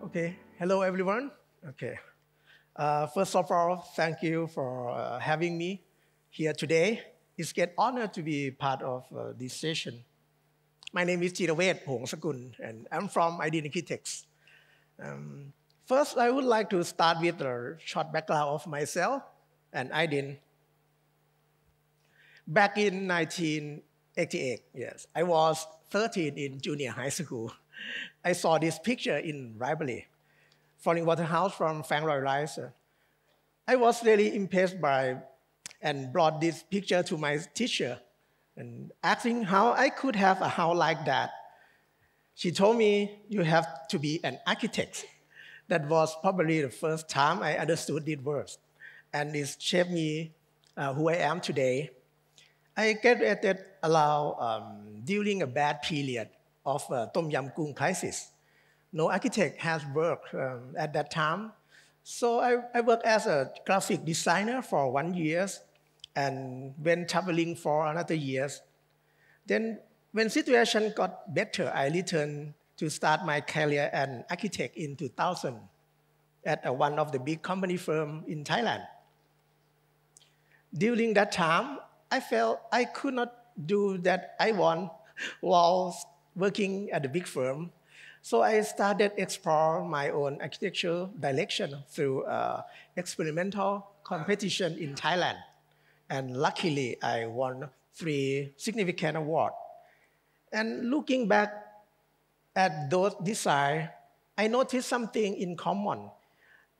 Okay, hello everyone. Okay, first of all, thank you for having me here today. It's an honor to be part of this session. My name is Chiravet Hongsakun, and I'm from Idean Architects. First, I would like to start with a short background of myself and Idean. Back in 1988, yes, I was 13 in junior high school. I saw this picture in library, Falling Water House from Frank Lloyd Wright. I was really impressed by and brought this picture to my teacher and asking how I could have a house like that. She told me you have to be an architect. That was probably the first time I understood these words, and it shaped me who I am today. I graduated during a bad period of Tom Yam Goong crisis. No architect has worked at that time. So I worked as a graphic designer for 1 year and went traveling for another year. Then when situation got better, I returned to start my career as an architect in 2000 at one of the big company firm in Thailand. During that time, I felt I could not do that I want while working at the big firm. So I started explore my own architectural direction through experimental competition in Thailand. And luckily, I won 3 significant awards. And looking back at those designs, I noticed something in common.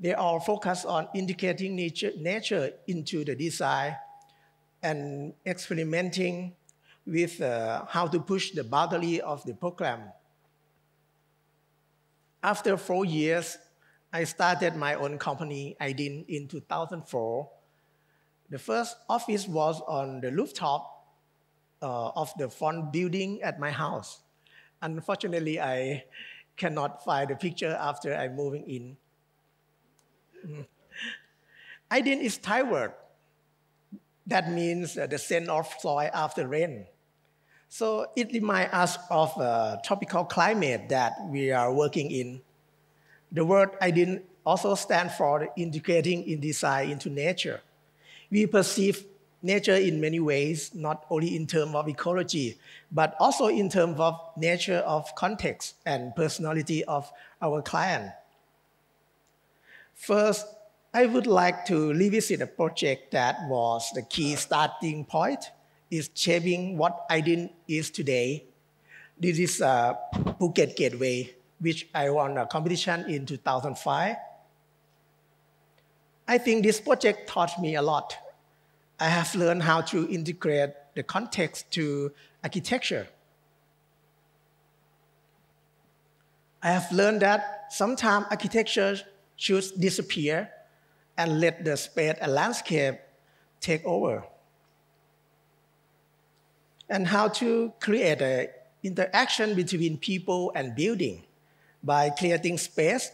They all focus on integrating nature into the design and experimenting with how to push the boundary of the program. After 4 years, I started my own company, IDIN, in 2004. The first office was on the rooftop of the front building at my house. Unfortunately, I cannot find the picture after I'm moving in. IDIN is Thai word. That means the scent of soil after rain. So it reminds us of a tropical climate that we are working in. The word IDIN also stands for integrating in design into nature. We perceive nature in many ways, not only in terms of ecology, but also in terms of nature of context and personality of our client. First, I would like to revisit a project that was the key starting point, is shaping what IDIN is today. This is Phuket Gateway, which I won a competition in 2005. I think this project taught me a lot. I have learned how to integrate the context to architecture. I have learned that sometimes architecture should disappear and let the space and landscape take over. And how to create an interaction between people and building by creating space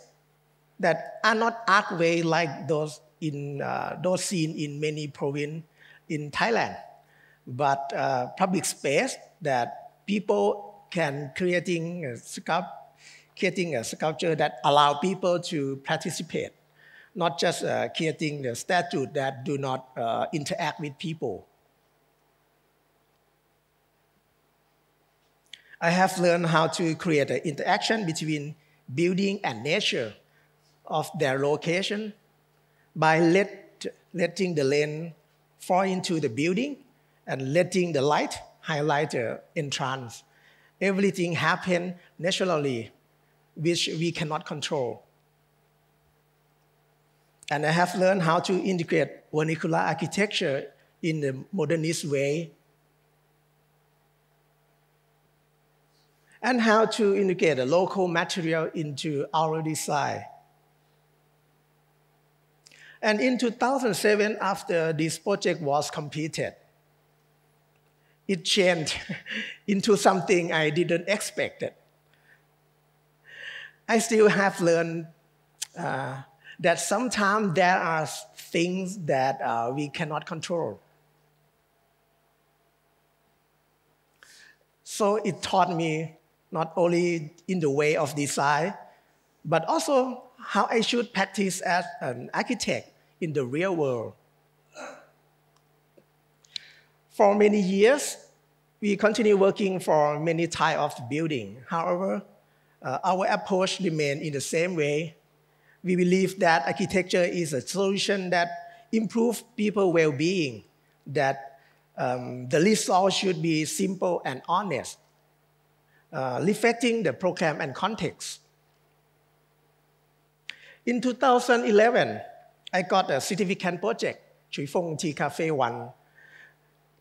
that are not archway like those seen in many provinces in Thailand, but public space that people can creating a sculpture that allow people to participate, not just creating a statue that do not interact with people. I have learned how to create an interaction between building and nature of their location by letting the rain fall into the building and letting the light highlight the entrance. Everything happens naturally, which we cannot control. And I have learned how to integrate vernacular architecture in the modernist way, and how to integrate the local material into our design. And in 2007, after this project was completed, it changed into something I didn't expect. I still have learned that sometimes there are things that we cannot control. So it taught me not only in the way of design, but also how I should practice as an architect in the real world. For many years, we continue working for many types of building. However, our approach remains in the same way. We believe that architecture is a solution that improves people's well-being, that the result should be simple and honest, reflecting the program and context. In 2011, I got a significant project, Chui Fong Tea Cafe 1.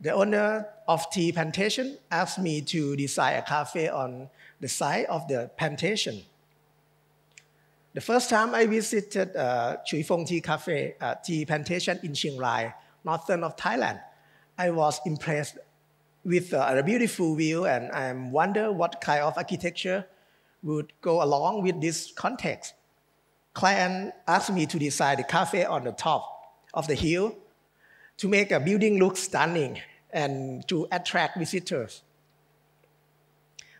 The owner of tea plantation asked me to design a cafe on the site of the plantation. The first time I visited Chui Fong Tea Cafe, tea plantation in Chiang Rai, northern of Thailand, I was impressed with a beautiful view, and I wonder what kind of architecture would go along with this context. Client asked me to design the cafe on the top of the hill to make a building look stunning and to attract visitors.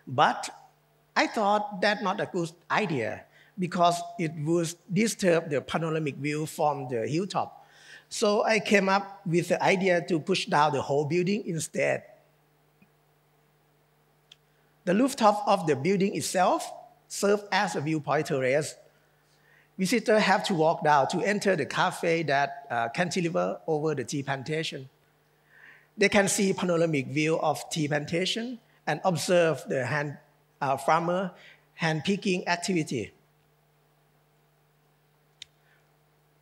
But I thought that's not a good idea because it would disturb the panoramic view from the hilltop. So I came up with the idea to push down the whole building instead. The rooftop of the building itself serves as a viewpoint terrace. Visitors have to walk down to enter the cafe that cantilever over the tea plantation. They can see panoramic view of tea plantation and observe the farmer hand-picking activity.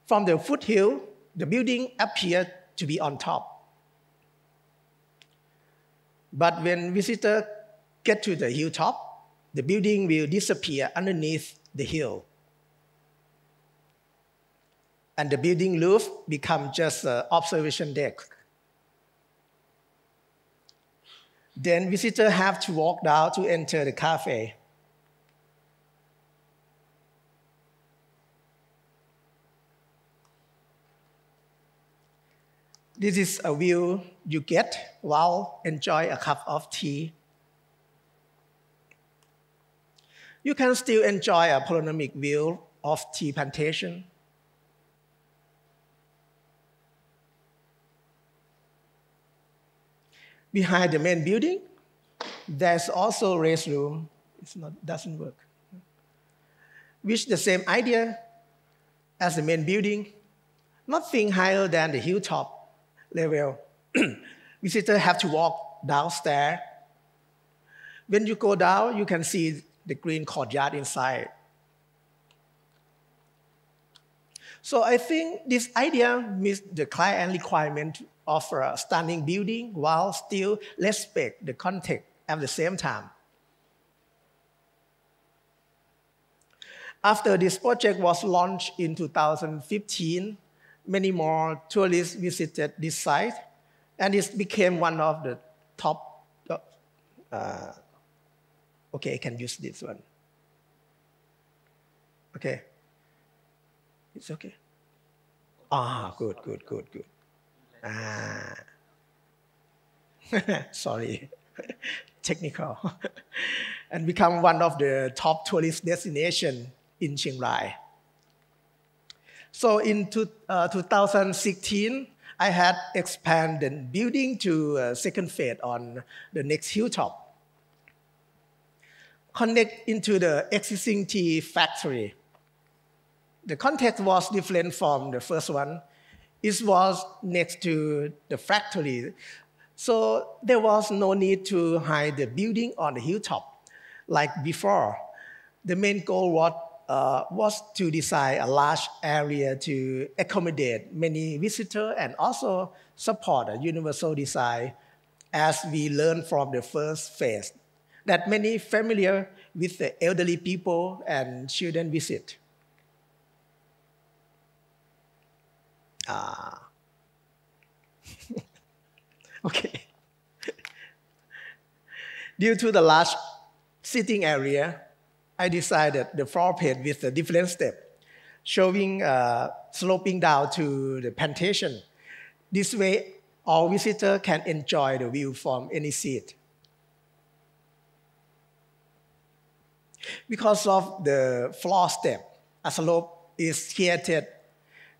From the foothill, the building appeared to be on top. But when visitors get to the hilltop, the building will disappear underneath the hill. And the building roof becomes just an observation deck. Then visitors have to walk down to enter the cafe. This is a view you get while enjoying a cup of tea. You can still enjoy a panoramic view of tea plantation. Behind the main building, there's also a restroom. Doesn't work. With the same idea as the main building, nothing higher than the hilltop level. Visitors have to walk downstairs. When you go down, you can see the green courtyard inside. So I think this idea meets the client requirement of a stunning building while still respect the context at the same time. After this project was launched in 2015, many more tourists visited this site, and it became one of the top. Okay, I can use this one. Okay. It's okay. Good. Sorry, technical. And become one of the top tourist destinations in Chiang Rai. So in 2016, I had expanded the building to a second phase on the next hilltop. Connect into the existing tea factory. The context was different from the first one. It was next to the factory, so there was no need to hide the building on the hilltop like before. The main goal was to design a large area to accommodate many visitors and also support a universal design, as we learned from the first phase, that many familiar with the elderly people and children visit. Okay. Due to the large sitting area, I decided the floor plate with a different step, showing sloping down to the plantation. This way, all visitors can enjoy the view from any seat. Because of the floor step, a slope is created.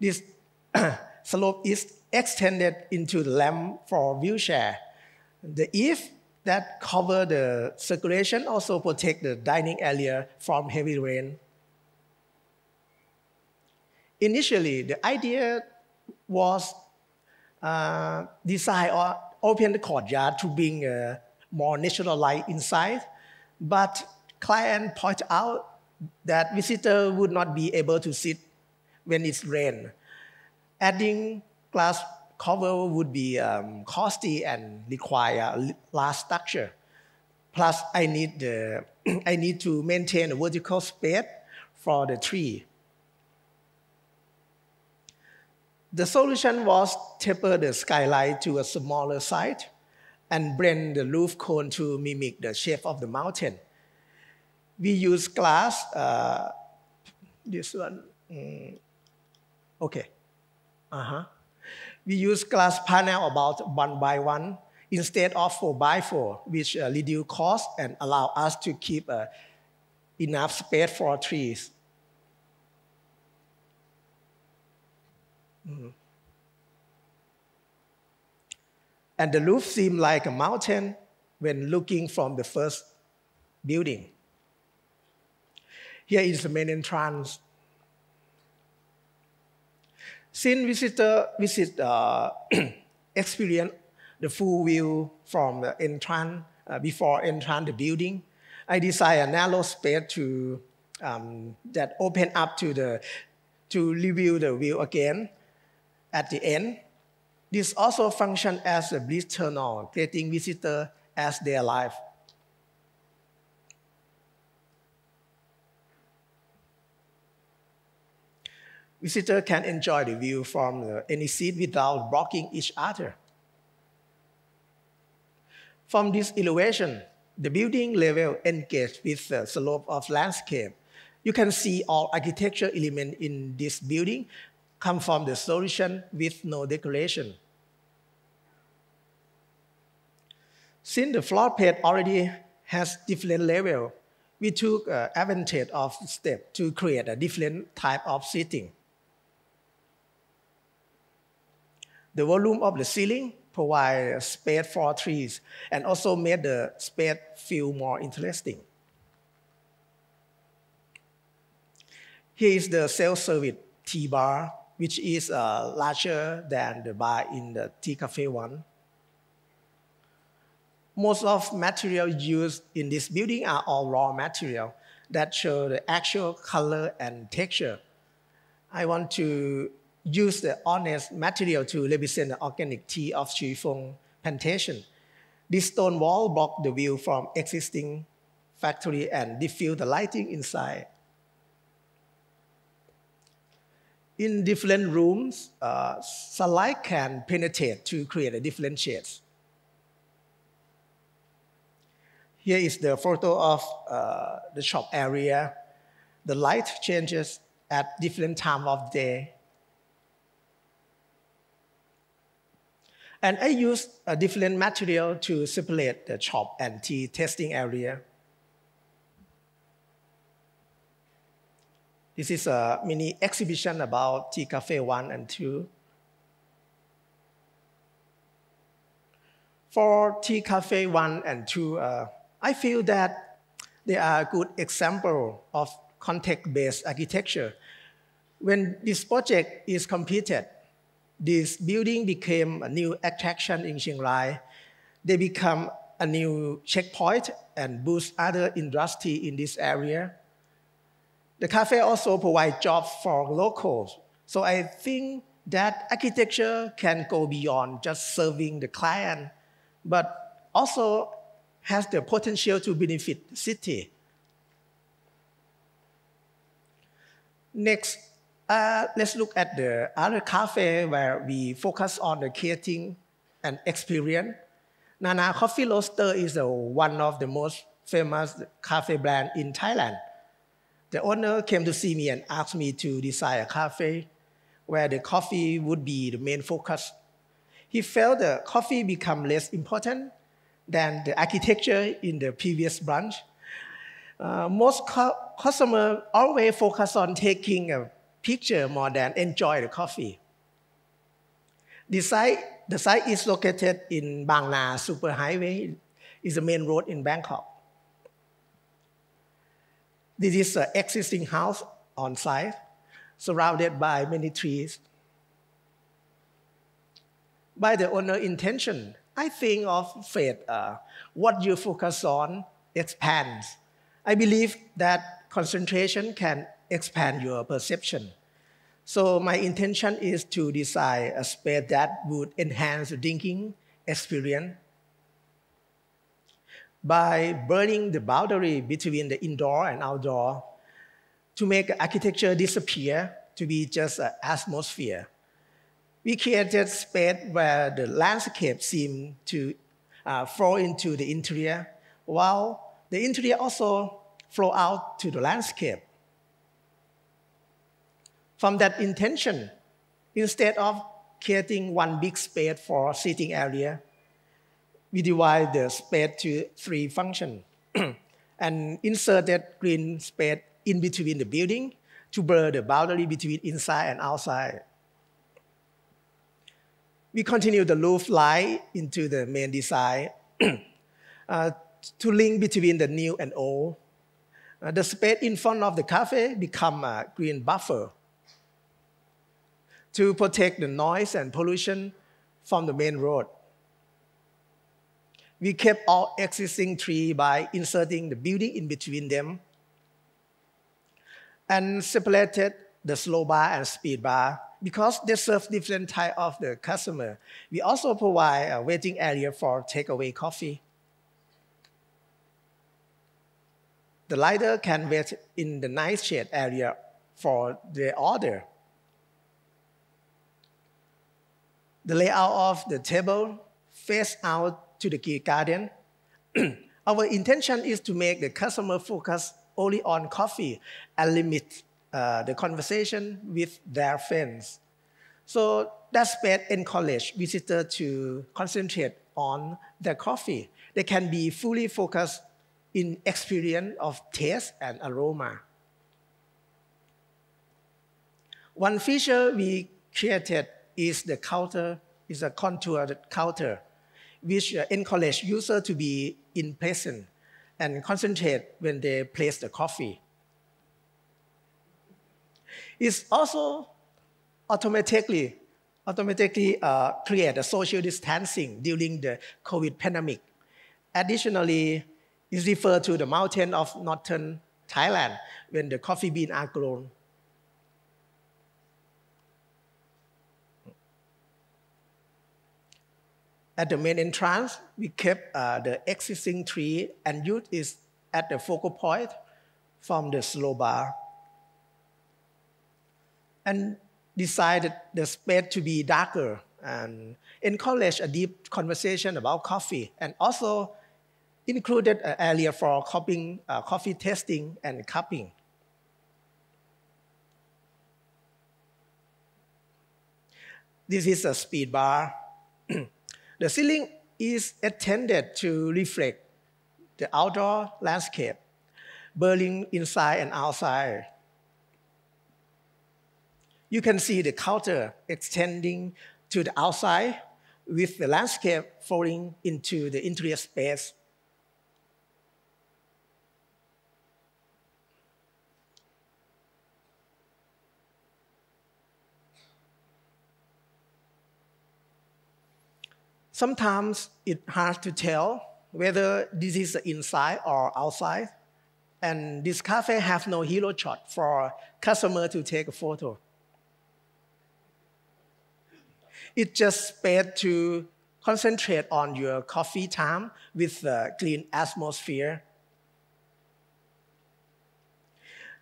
This slope is extended into the lamp for wheelchair. The eave that cover the circulation also protect the dining area from heavy rain. Initially, the idea was design or open the courtyard to bring more natural light inside, but client point out that visitor would not be able to sit when it's rain. Adding glass cover would be costly and require a large structure. Plus, I need to maintain a vertical space for the tree. The solution was taper the skylight to a smaller size and bend the roof cone to mimic the shape of the mountain. We use glass, this one, okay. We use glass panel about 1 by 1 instead of 4 by 4, which reduce cost and allow us to keep enough space for trees. And the roof seemed like a mountain when looking from the first building. Here is the main entrance. Since visitors experience the full view from the entrance before entering the building, I designed a narrow space to that open up to review the view again at the end. This also functions as a bridge tunnel, getting visitors as they arrive. Visitors can enjoy the view from any seat without blocking each other. From this elevation, the building level engaged with the slope of landscape. You can see all architecture elements in this building come from the solution with no decoration. Since the floor plate already has different levels, we took advantage of the step to create a different type of seating. The volume of the ceiling provides space for trees and also made the space feel more interesting. Here is the self-service tea bar, which is larger than the bar in the Tea Cafe 1. Most of material used in this building are all raw material that show the actual color and texture. I want to use the honest material to represent the organic tea of Chui Fong plantation. This stone wall block the view from existing factory and diffuse the lighting inside. In different rooms, sunlight can penetrate to create different shades. Here is the photo of the shop area. The light changes at different times of day. And I used a different material to separate the shop and tea tasting area. This is a mini exhibition about Tea Cafe 1 and 2. For Tea Cafe 1 and 2, I feel that they are a good example of context-based architecture. When this project is completed, this building became a new attraction in Chiang Rai. They become a new checkpoint and boost other industry in this area. The cafe also provides jobs for locals. So I think that architecture can go beyond just serving the client, but also has the potential to benefit the city. Next, let's look at the other cafe where we focus on the creating and experience. Nana Coffee Roaster is one of the most famous cafe brand in Thailand. The owner came to see me and asked me to design a cafe where the coffee would be the main focus. He felt the coffee become less important than the architecture in the previous branch. Most customers always focus on taking a picture more than enjoy the coffee. The site is located in Bang Na Superhighway. It's the main road in Bangkok. This is an existing house on site, surrounded by many trees. By the owner intention, I think of faith, what you focus on expands. I believe that concentration can expand your perception. So my intention is to design a space that would enhance the drinking experience by blurring the boundary between the indoor and outdoor to make architecture disappear to be just an atmosphere. We created space where the landscape seemed to flow into the interior, while the interior also flow out to the landscape. From that intention, instead of creating one big space for seating area, we divide the space to 3 functions and inserted green space in between the building to blur the boundary between inside and outside. We continue the roof line into the main design to link between the new and old. The space in front of the cafe become a green buffer to protect the noise and pollution from the main road. We kept all existing trees by inserting the building in between them and separated the slow bar and speed bar because they serve different type of the customer. We also provide a waiting area for takeaway coffee. The rider can wait in the nice shade area for their order. The layout of the table face out to the garden. Our intention is to make the customer focus only on coffee and limit the conversation with their friends. So that space encourages visitors to concentrate on their coffee. They can be fully focused in experience of taste and aroma. One feature we created is the counter, is a contoured counter, which encourage users to be in present and concentrate when they place the coffee. It's also automatically create a social distancing during the COVID pandemic. Additionally, it refers to the mountain of northern Thailand when the coffee beans are grown. At the main entrance, we kept the existing tree and used it at the focal point from the slow bar. And decided the space to be darker and encourage a deep conversation about coffee, and also included an area for coffee tasting and cupping. This is a speed bar. The ceiling is intended to reflect the outdoor landscape, blurring inside and outside. You can see the counter extending to the outside with the landscape falling into the interior space. Sometimes it's hard to tell whether this is inside or outside, and this cafe has no hero shot for customer to take a photo. It's just space to concentrate on your coffee time with a clean atmosphere.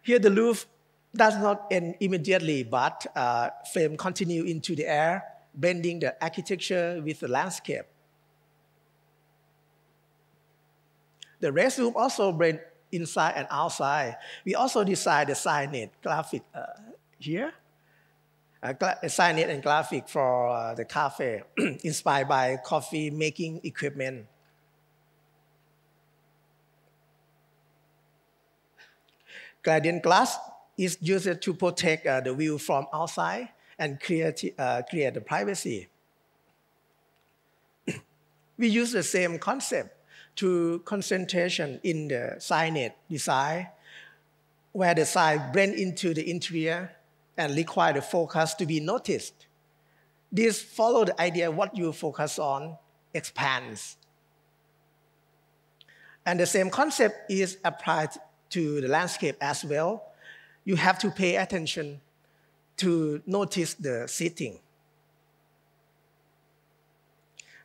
Here the roof does not end immediately, but flame continue into the air, blending the architecture with the landscape. The restroom also blend inside and outside. We also designed the signage graphic here. Signage and graphic for the cafe, inspired by coffee making equipment. Gradient glass is used to protect the view from outside and create the privacy. We use the same concept to concentration in the signage design, where the sign blend into the interior and require the focus to be noticed. This follow the idea what you focus on expands. And the same concept is applied to the landscape as well. You have to pay attention to notice the seating.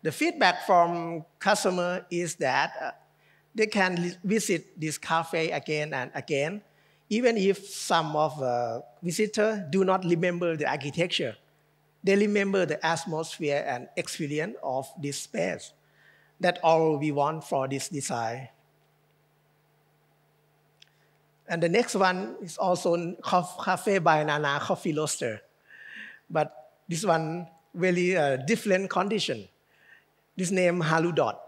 The feedback from customer is that they can visit this cafe again and again, even if some of the visitors do not remember the architecture. They remember the atmosphere and experience of this space. That's all we want for this design. And the next one is also Cafe by Nana Coffee Roaster. But this one really different condition. This name Halu Dot.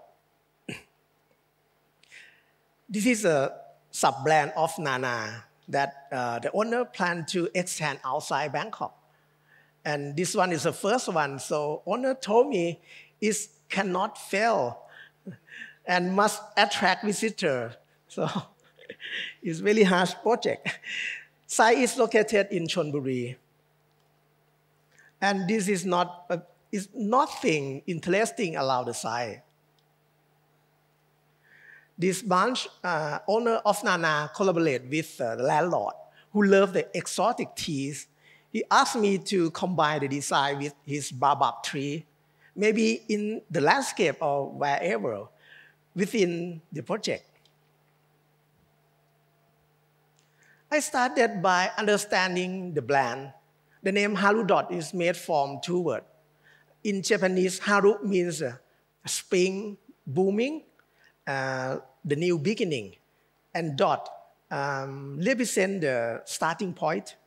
This is a sub-brand of Nana that the owner planned to extend outside Bangkok. And this one is the first one, so owner told me it cannot fail and must attract visitors. So it's really hard project. Site is located in Chonburi. And this is nothing interesting about the site. This bunch owner of Nana collaborate with the landlord who love the exotic teas. He asked me to combine the design with his baobab tree, maybe in the landscape or wherever within the project. I started by understanding the brand. The name Haru Dot is made from two words. In Japanese, Haru means spring, booming, the new beginning, and dot represent the starting point,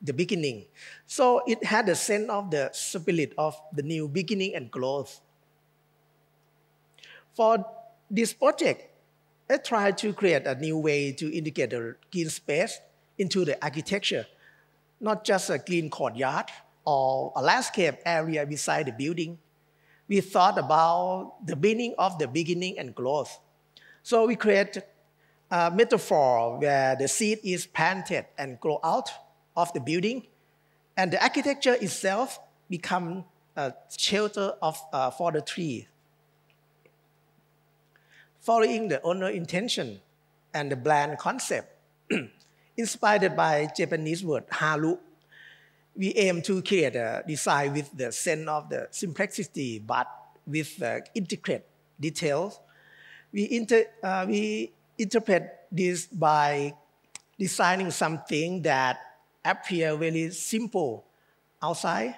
the beginning. So it had a sense of the spirit of the new beginning and growth. For this project, I tried to create a new way to indicate the green space into the architecture, not just a green courtyard or a landscape area beside the building. We thought about the meaning of the beginning and growth. So we create a metaphor where the seed is planted and grow out of the building, and the architecture itself become a shelter for the tree. Following the owner intention and the brand concept, inspired by Japanese word haru, we aim to create a design with the sense of the simplicity, but with intricate details. We interpret this by designing something that appears very simple outside,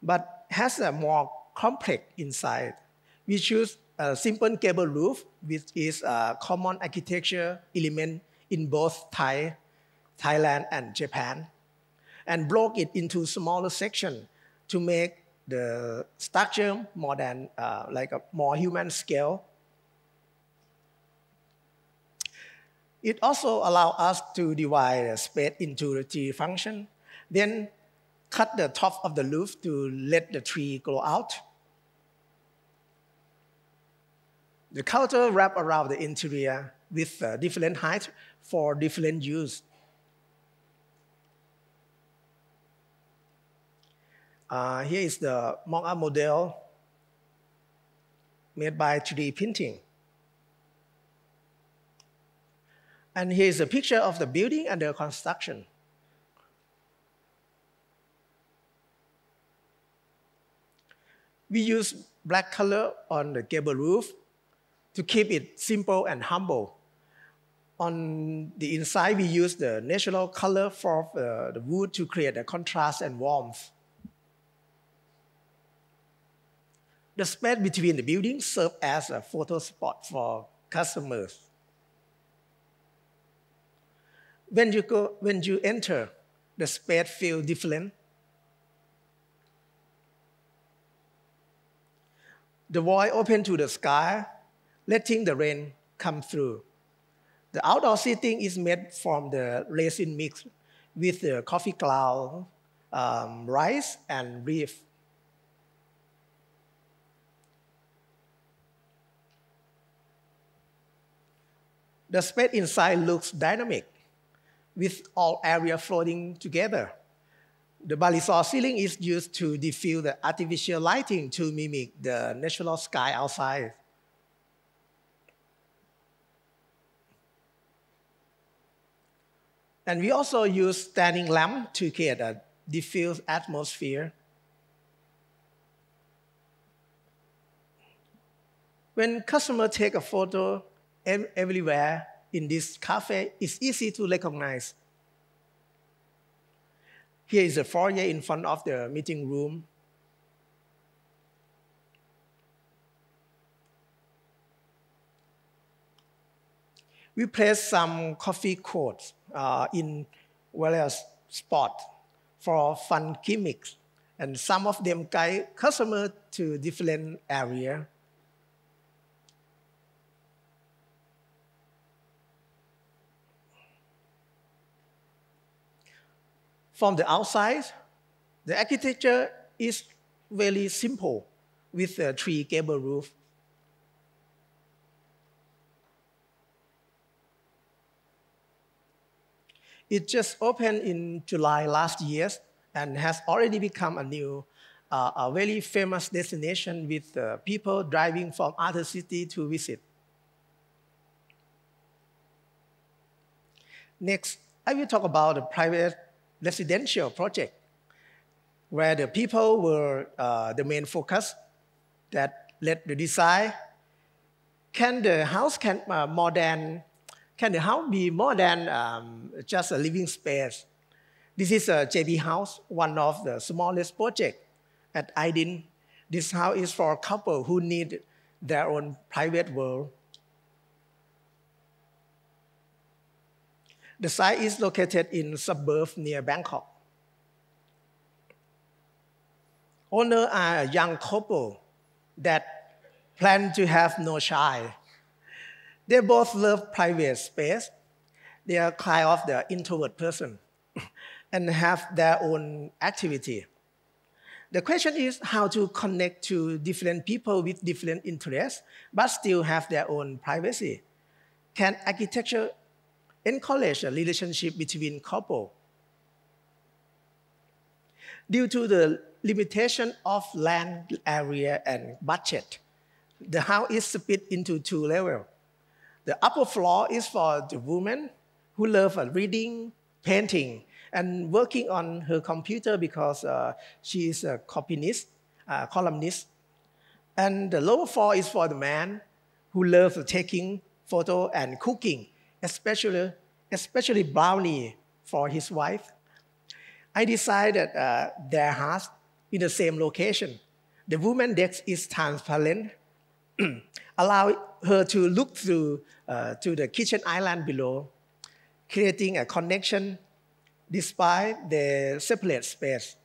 but has a more complex inside. We choose a simple gable roof, which is a common architecture element in both Thailand and Japan, and broke it into smaller sections to make the structure more than like a more human scale. It also allows us to divide the space into the tree function, then cut the top of the roof to let the tree grow out. The counter wrap around the interior with different height for different use. Here is the mock-up model made by 3D printing. And here is a picture of the building under construction. We use black color on the gable roof to keep it simple and humble. On the inside, we use the natural color for the wood to create a contrast and warmth. The space between the buildings serves as a photo spot for customers. When you enter, the space feels different. The void open to the sky, letting the rain come through. The outdoor seating is made from the resin mix with the coffee ground, rice, and beef. The space inside looks dynamic, with all areas floating together. The Balisor ceiling is used to diffuse the artificial lighting to mimic the natural sky outside. And we also use standing lamp to create a diffused atmosphere. When customers take a photo everywhere in this cafe, it's easy to recognize. Here is the foyer in front of the meeting room. We place some coffee quotes in various spots for fun gimmicks, and some of them guide customers to different areas. From the outside, the architecture is very simple with a three-gable roof. It just opened in July last year and has already become a very famous destination with people driving from other cities to visit. Next, I will talk about the private residential project, where the people were the main focus that led the design. Can the house be more than just a living space? This is a JB house, one of the smallest projects at IDIN. This house is for a couple who need their own private world. The site is located in suburbs near Bangkok. Owners are a young couple that plan to have no child. They both love private space. They are kind of the introvert person and have their own activity. The question is how to connect to different people with different interests, but still have their own privacy. Can architecture encourage a relationship between couples? Due to the limitation of land area and budget, the house is split into two levels. The upper floor is for the woman who loves reading, painting, and working on her computer because she is a columnist. And the lower floor is for the man who loves taking photos and cooking, especially brownie for his wife. I decided their house in the same location. The woman's desk is transparent, allow her to look through to the kitchen island below, creating a connection despite the separate space.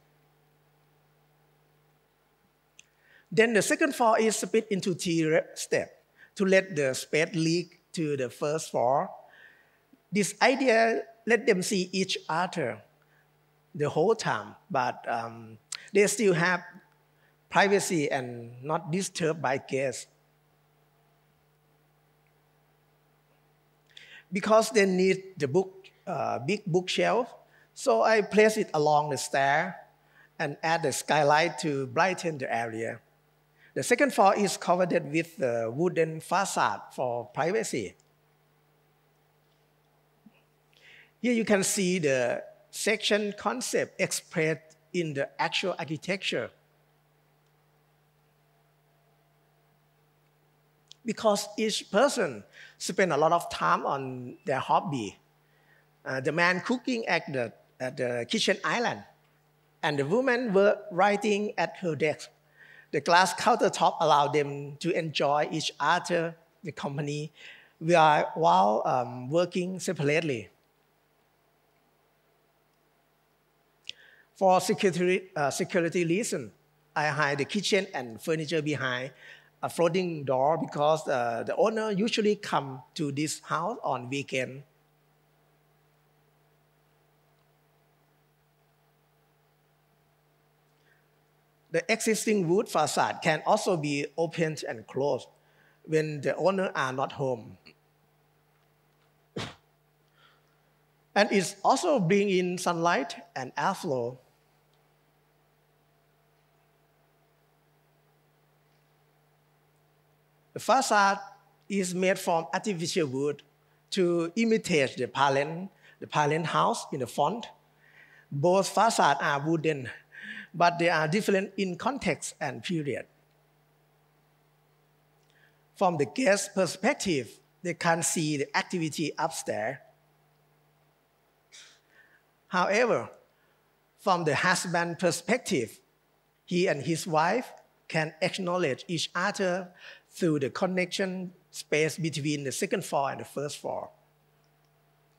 Then the second floor is split into three steps to let the space leak to the first floor. This idea let them see each other the whole time, but they still have privacy and not disturbed by guests. Because they need the big bookshelf, so I place it along the stair and add the skylight to brighten the area. The second floor is covered with the wooden facade for privacy. Here you can see the section concept expressed in the actual architecture. Because each person spend a lot of time on their hobby. The man cooking at the kitchen island, and the woman were writing at her desk. The glass countertop allowed them to enjoy each other, the company, while working separately. For security reasons, I hide the kitchen and furniture behind a floating door because the owner usually come to this house on weekend. The existing wood facade can also be opened and closed when the owner are not home. And it also brings in sunlight and airflow. The facade is made from artificial wood to imitate the parent house in the front. Both facades are wooden, but they are different in context and period. From the guest perspective, they can see the activity upstairs. However, from the husband perspective, he and his wife can acknowledge each other through the connection space between the second floor and the first floor.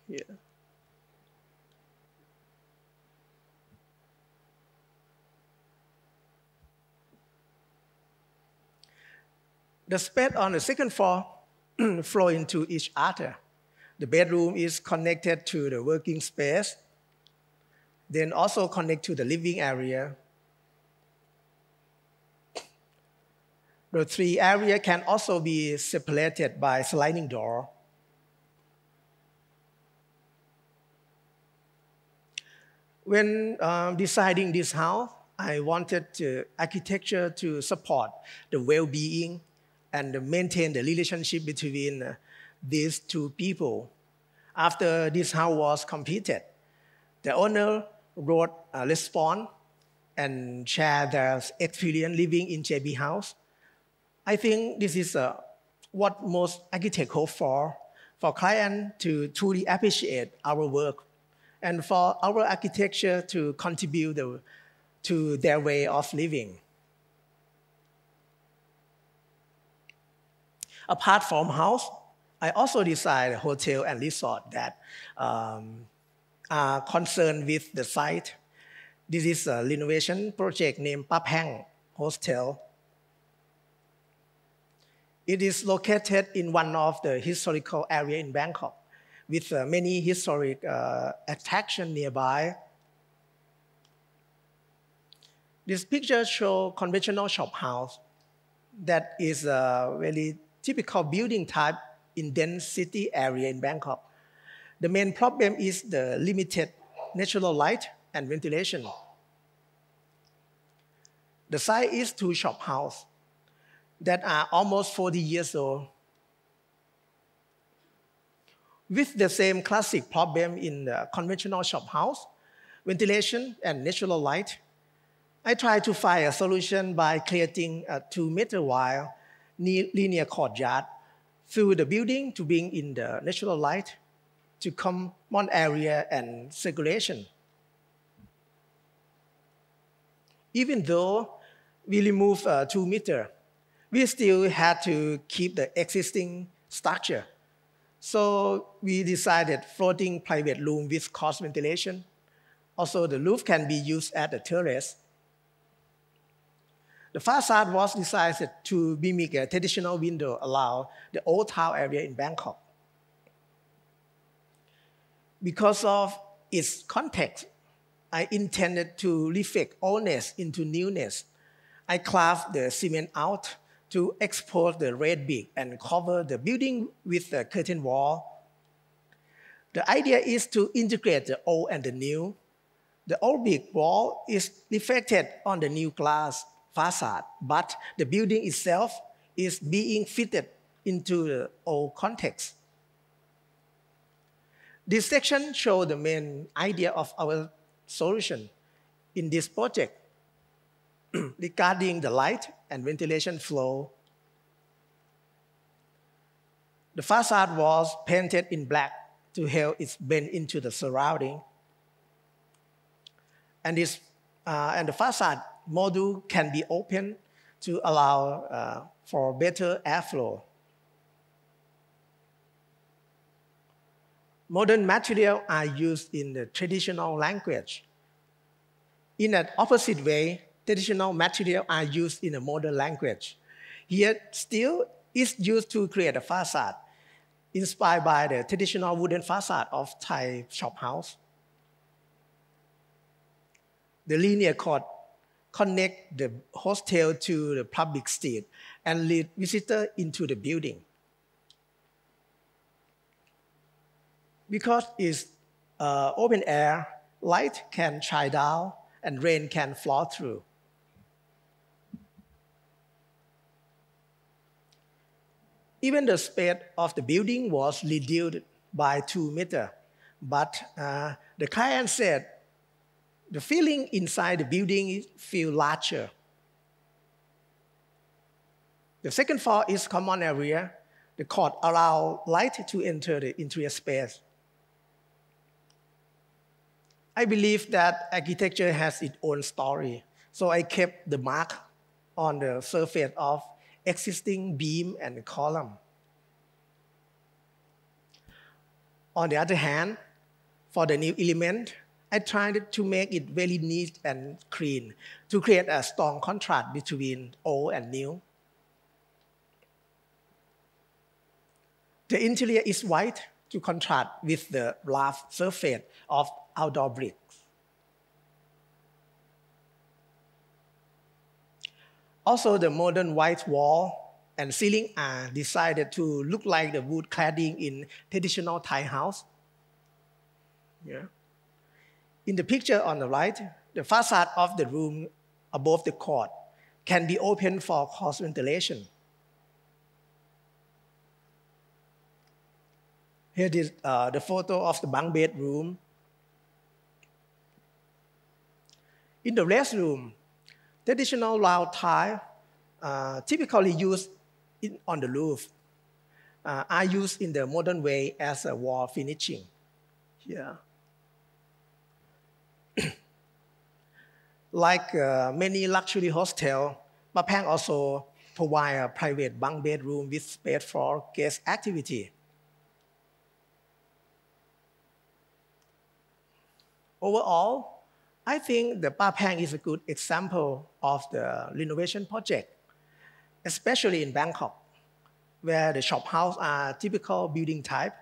Yeah. The space on the second floor flow into each other. The bedroom is connected to the working space, then also connect to the living area. The three areas can also be separated by sliding door. When deciding this house, I wanted architecture to support the well-being and maintain the relationship between these two people. After this house was completed, the owner wrote a response and shared their experience living in JB House. I think this is what most architects hope for clients to truly appreciate our work and for our architecture to contribute to their way of living. Apart from house, I also design a hotel and resort that are concerned with the site. This is a renovation project named Pap Hang Hostel. It is located in one of the historical areas in Bangkok with many historic attractions nearby. This picture shows conventional shop house that is a very typical building type in dense city area in Bangkok. The main problem is the limited natural light and ventilation. The site is two shop houses that are almost 40 years old. With the same classic problem in the conventional shop house, ventilation and natural light, I tried to find a solution by creating a 2-meter wide linear courtyard through the building to bring in the natural light to common area and circulation. Even though we removed 2 meters, we still had to keep the existing structure. So we decided floating private room with cross ventilation. Also, the roof can be used as a terrace. The facade was designed to mimic a traditional window around the old town area in Bangkok. Because of its context, I intended to reflect oldness into newness. I carved the cement out to expose the red brick and cover the building with a curtain wall. The idea is to integrate the old and the new. The old brick wall is reflected on the new glass facade, but the building itself is being fitted into the old context. This section shows the main idea of our solution in this project regarding the light and ventilation flow. The facade was painted in black to help it blend into the surrounding. And the facade module can be opened to allow for better airflow. Modern materials are used in the traditional language. In an opposite way, traditional materials are used in a modern language. Here steel is used to create a facade, inspired by the traditional wooden facade of Thai shop house. The linear court connect the hostel to the public street and lead visitors into the building. Because it's open air, light can shine down and rain can flow through. Even the space of the building was reduced by 2 meters, but the client said the feeling inside the building feel larger. The second floor is common area. The court allow light to enter the interior space. I believe that architecture has its own story, so I kept the mark on the surface of existing beam and column. On the other hand, for the new element, I tried to make it very neat and clean to create a strong contrast between old and new. The interior is white to contrast with the rough surface of outdoor bricks. Also, the modern white wall and ceiling are designed to look like the wood cladding in traditional Thai house. Yeah. In the picture on the right, the facade of the room above the court can be opened for cross ventilation. Here is the photo of the bunk bedroom. In the restroom, traditional round tile, typically used on the roof, are used in the modern way as a wall finishing. Yeah. Like many luxury hostels, Ba Phang also provide a private bunk bedroom with space for guest activity. Overall, I think the Ba Phang is a good example of the renovation project, especially in Bangkok, where the shop house are typical building type.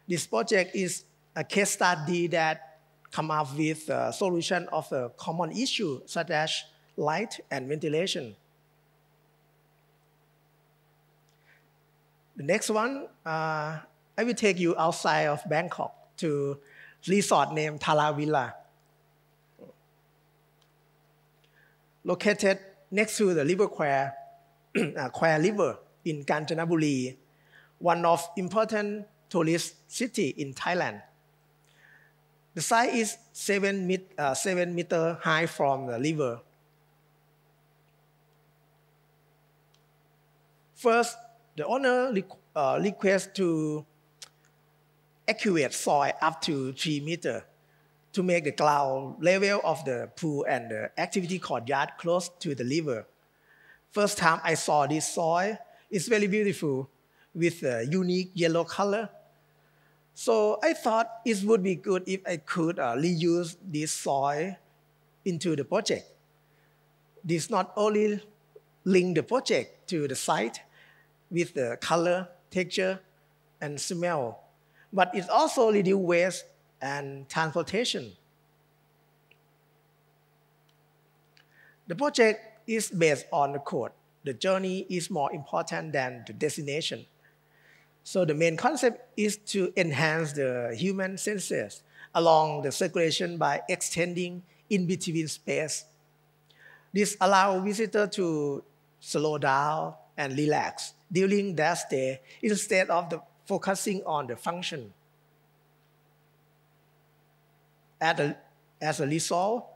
This project is a case study that come up with a solution of a common issue such as light and ventilation. The next one, I will take you outside of Bangkok to resort named Thala Villa. Located next to the River Kwai, Kwai River in Kanchanaburi, one of important tourist city in Thailand. The site is 7 meters high from the river. First, the owner requests to excavate soil up to 3 meters to make the ground level of the pool and the activity courtyard close to the river. First time I saw this soil, it's very beautiful with a unique yellow color. So I thought it would be good if I could reuse this soil into the project. This not only link the project to the site with the color, texture, and smell, but it also reduce waste and transportation. The project is based on the quote, "The journey is more important than the destination." So the main concept is to enhance the human senses along the circulation by extending in-between space. This allows visitors to slow down and relax during their stay instead of focusing on the function. As a result,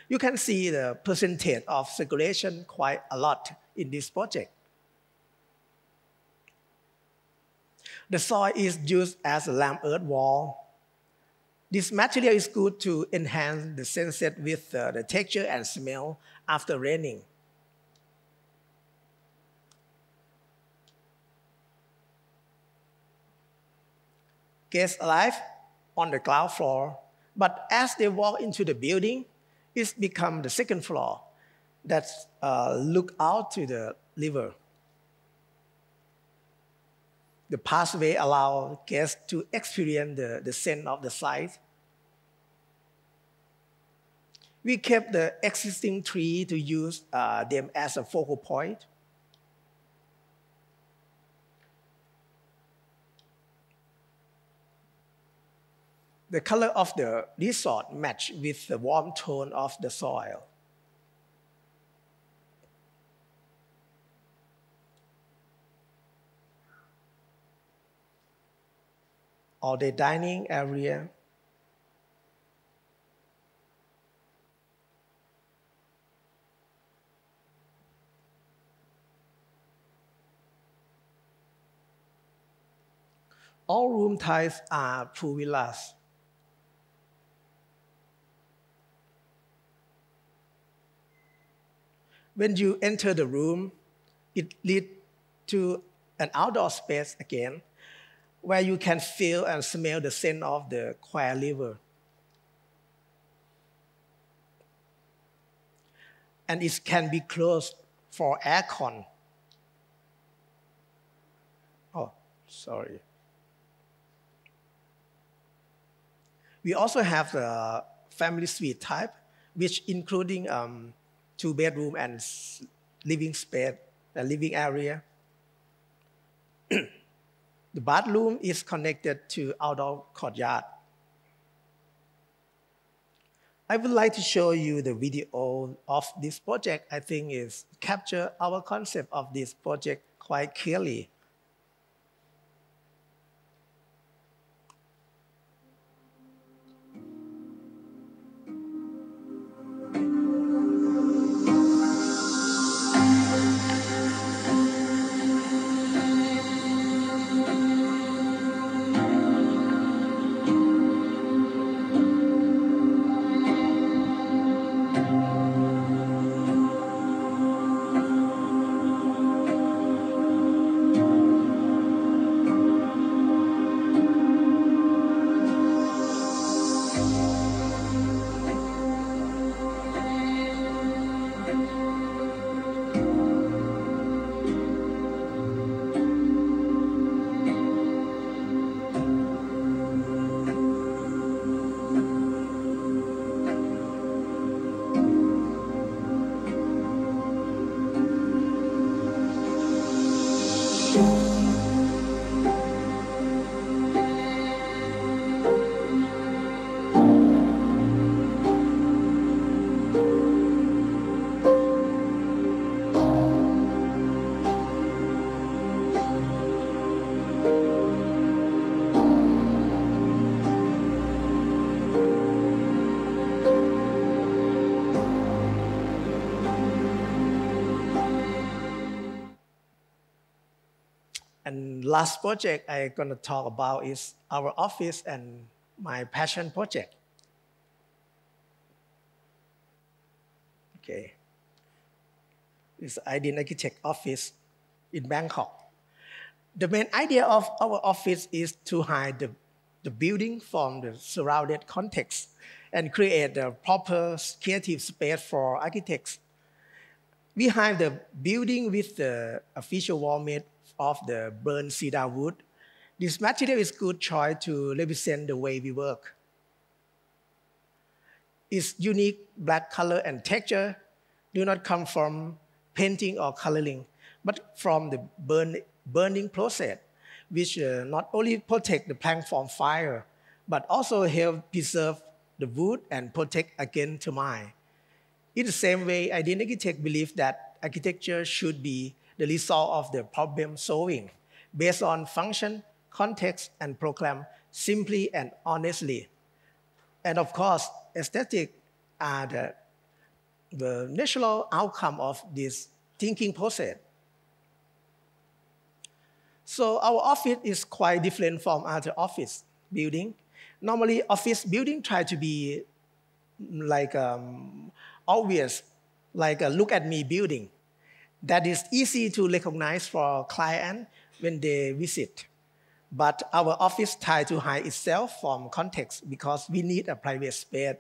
you can see the percentage of circulation quite a lot in this project. The soil is used as a lamp earth wall. This material is good to enhance the sunset with the texture and smell after raining. Guests arrive on the ground floor, but as they walk into the building, it's become the second floor that look out to the river. The pathway allows guests to experience the scent of the site. We kept the existing tree to use them as a focal point. The color of the resort matched with the warm tone of the soil. Or the dining area. All room types are pool villas. When you enter the room, it leads to an outdoor space again, where you can feel and smell the scent of the Kwai River. And it can be closed for aircon. Oh, sorry. We also have the family suite type, which including 2-bedroom and living space, a living area. The bathroom is connected to outdoor courtyard. I would like to show you the video of this project. I think it captures our concept of this project quite clearly. And last project I'm going to talk about is our office and my passion project. Okay. This Idean Architect office in Bangkok. The main idea of our office is to hide the building from the surrounded context and create a proper creative space for architects. We hide the building with the official wall made of the burnt cedar wood. This material is good choice to represent the way we work. Its unique black color and texture do not come from painting or coloring, but from the burning process, which not only protect the plank from fire, but also help preserve the wood and protect against termite. In the same way, Idean Architect believes that architecture should be the result of the problem solving, based on function, context, and program simply and honestly. And of course, aesthetic are the natural outcome of this thinking process. So our office is quite different from other office building. Normally, office building try to be like obvious, like a look at me building. That is easy to recognize for client when they visit. But our office tries to hide itself from context because we need a private space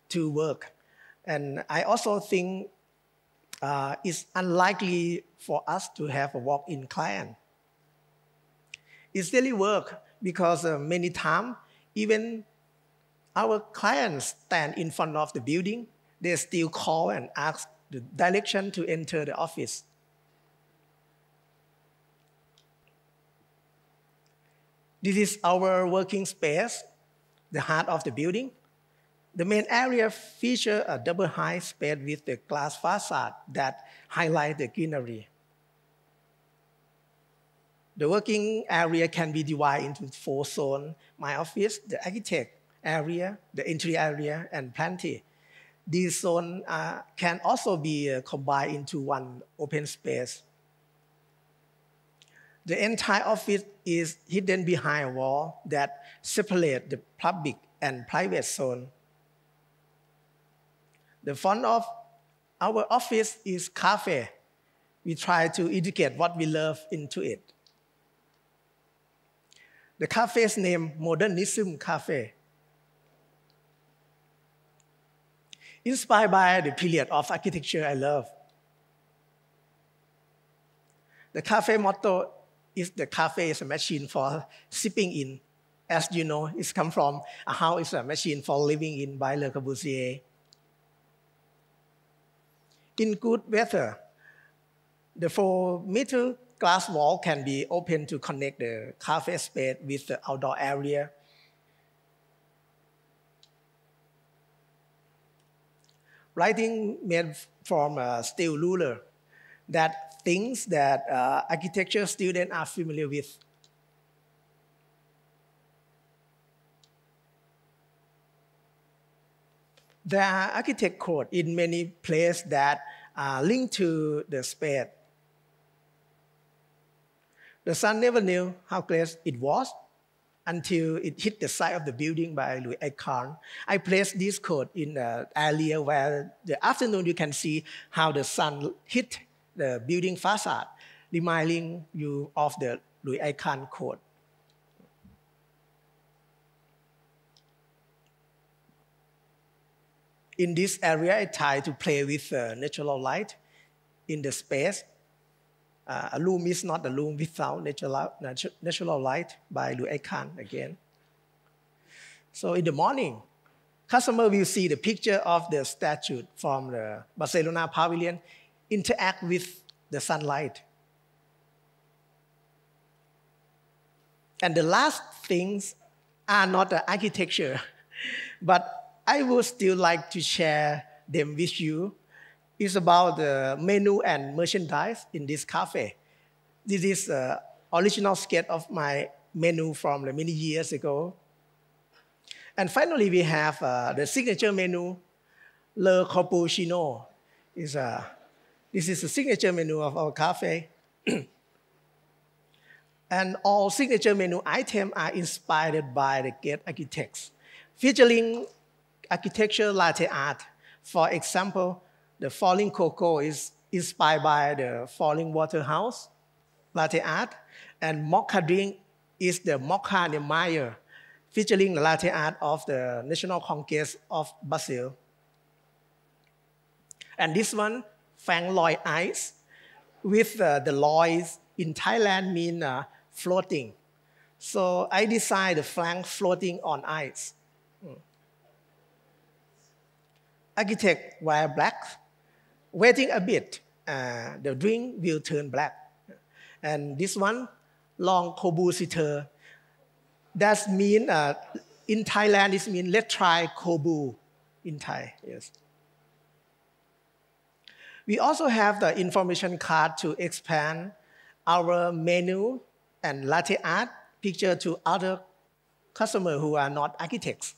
to work. And I also think it's unlikely for us to have a walk-in client. It's daily work because many times, even our clients stand in front of the building, they still call and ask the direction to enter the office. This is our working space, the heart of the building. The main area features a double height space with the glass facade that highlight the greenery. The working area can be divided into 4 zones: my office, the architect area, the interior area, and plenty. These zones can also be combined into one open space. The entire office is hidden behind a wall that separates the public and private zone. The front of our office is cafe. We try to educate what we love into it. The cafe's name, Modernism Cafe. Inspired by the period of architecture I love. The cafe motto is the cafe is a machine for sipping in. As you know, it's come from a house is a machine for living in by Le Corbusier. In good weather, the 4-meter glass wall can be opened to connect the cafe space with the outdoor area. Lighting made from steel ruler, that things that architecture students are familiar with. There are architect codes in many places that are linked to the space. The sun never knew how close it was until it hit the side of the building by Louis Kahn. I placed this code in the area where the afternoon you can see how the sun hit the building facade, reminding you of the Louis Kahn code. In this area, I try to play with natural light in the space. A room is not a room without natural light by Louis Kahn again. So in the morning, customer will see the picture of the statue from the Barcelona pavilion interact with the sunlight. And the last things are not the architecture, but I would still like to share them with you. It's about the menu and merchandise in this cafe. This is the original sketch of my menu from many years ago. And finally, we have the signature menu, Le Corbusier. This is the signature menu of our cafe. And all signature menu items are inspired by the great architects, featuring architecture latte art. For example, the Falling Cocoa is inspired by the Falling Water House latte art, and Mocha drink is the Mocha de Mayo, featuring the latte art of the National Congress of Brazil. And this one, Fang Loi Ice, with the lois in Thailand mean floating. So I designed the flank floating on ice. Architect wear black. Waiting a bit, the drink will turn black. And this one, Long Corbusier. That means, in Thailand, this means let's try Kobu in Thai, yes. We also have the information card to expand our menu and latte art picture to other customers who are not architects.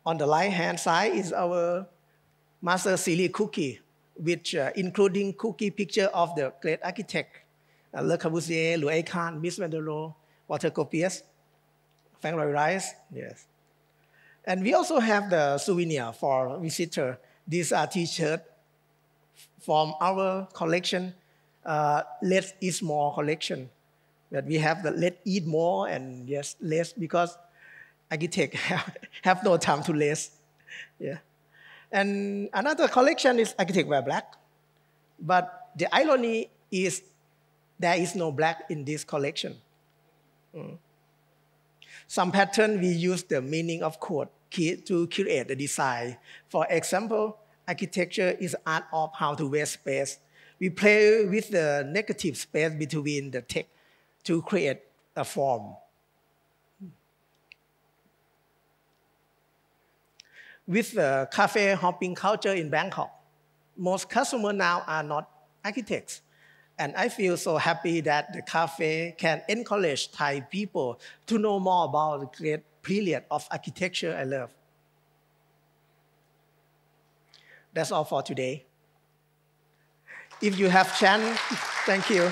On the right-hand side is our Master Series cookie, which including cookie picture of the great architect, Le Corbusier, Louis Kahn, Mies van der Rohe, Walter Gropius, Frank Lloyd Wright, yes. And we also have the souvenir for visitor. These are t-shirts from our collection, Let's Eat More collection. That we have the Let's Eat More and yes, less, because architects have no time to less. Yeah. And another collection is Architect Wear Black. But the irony is there is no black in this collection. Some pattern, we use the meaning of code to create the design. For example, architecture is art of how to waste space. We play with the negative space between the text to create a form. With the cafe hopping culture in Bangkok, most customers now are not architects. And I feel so happy that the cafe can encourage Thai people to know more about the great period of architecture I love. That's all for today. If you have chance, thank you.